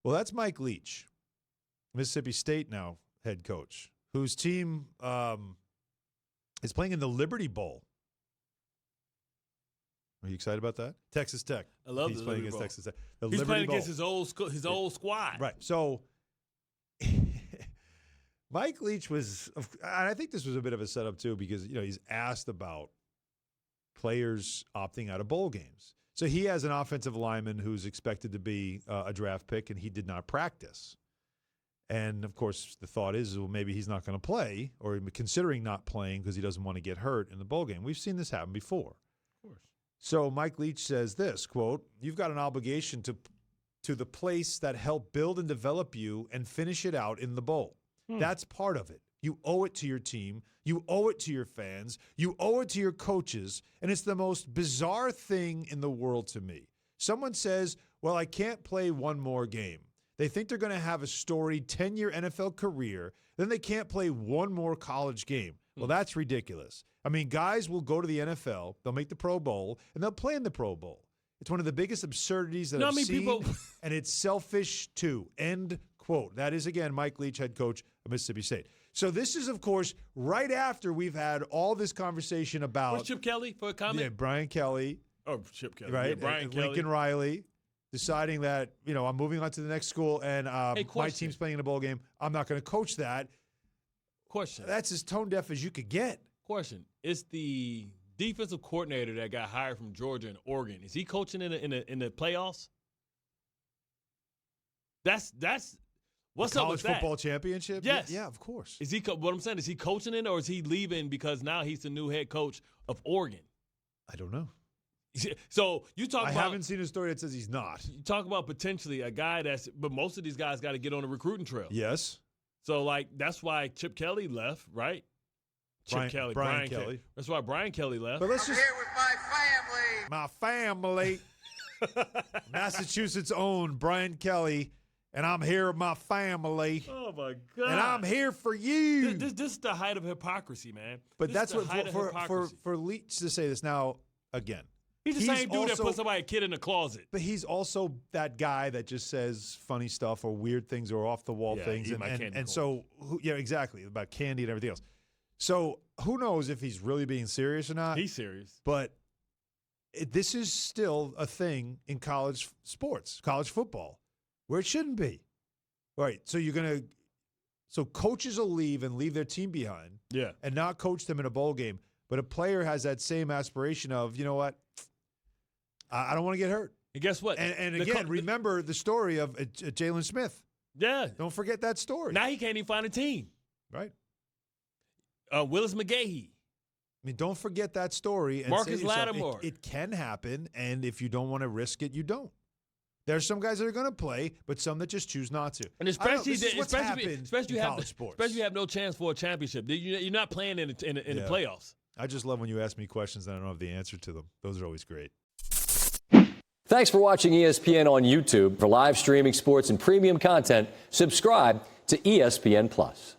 Well, that's Mike Leach, Mississippi State now head coach, whose team is playing in the Liberty Bowl. Are you excited about that? Texas Tech. I love He's the playing Liberty against Bowl. Texas Tech. He's Liberty playing Bowl. against his old squad. Right. So Mike Leach was, and I think this was a bit of a setup too, because he's asked about players opting out of bowl games. So he has an offensive lineman who's expected to be a draft pick, and he did not practice. And, of course, the thought is, well, maybe he's not going to play, or considering not playing because he doesn't want to get hurt in the bowl game. We've seen this happen before. Of course. So Mike Leach says this, quote, "You've got an obligation to the place that helped build and develop you and finish it out in the bowl. That's part of it. You owe it to your team. You owe it to your fans. You owe it to your coaches. And it's the most bizarre thing in the world to me. Someone says, well, I can't play one more game. They think they're going to have a storied 10-year NFL career. Then they can't play one more college game. Well, that's ridiculous. I mean, guys will go to the NFL, they'll make the Pro Bowl, and they'll play in the Pro Bowl. It's one of the biggest absurdities that I've seen, and it's selfish too. End quote. That is, again, Mike Leach, head coach of Mississippi State. So this is, of course, right after we've had all this conversation about What's Chip Kelly for a comment? Yeah, Brian Kelly. Oh, Chip Kelly. Right? Yeah, Brian Kelly. Lincoln Riley deciding that, I'm moving on to the next school, and my team's playing in a bowl game. I'm not going to coach that. Question. That's as tone deaf as you could get. Question. It's the defensive coordinator that got hired from Georgia and Oregon. Is he coaching in the playoffs? That's what's up with that? College football championship? Yes. Yeah, of course. Is he? What I'm saying is he coaching it, or is he leaving because now he's the new head coach of Oregon? I don't know. So you talk I about. I haven't seen a story that says he's not. You talk about potentially a guy but most of these guys got to get on the recruiting trail. Yes. So that's why Chip Kelly left, right? Brian Kelly. That's why Brian Kelly left. But I'm here with my My family. family. Massachusetts own Brian Kelly, and I'm here with my family. Oh my God! And I'm here for you. This is the height of hypocrisy, man. But that's what for Leach to say this now again. He's the same dude that put a kid in the closet. But he's also that guy that just says funny stuff or weird things or off the wall things, and so exactly, about candy and everything else. So who knows if he's really being serious or not? He's serious. But this is still a thing in college sports, college football, where it shouldn't be. Right. So coaches will leave their team behind and not coach them in a bowl game. But a player has that same aspiration of, you know what, I don't want to get hurt. And guess what? And again, remember the story of Jalen Smith. Yeah. Don't forget that story. Now he can't even find a team. Right. Willis McGahee. I mean, don't forget that story. And Marcus Lattimore. It can happen, and if you don't want to risk it, you don't. There's some guys that are going to play, but some that just choose not to. And especially in college sports. Especially you have no chance for a championship. You're not playing in the playoffs. I just love when you ask me questions and I don't have the answer to them. Those are always great. Thanks for watching ESPN on YouTube. For live streaming sports and premium content, subscribe to ESPN+.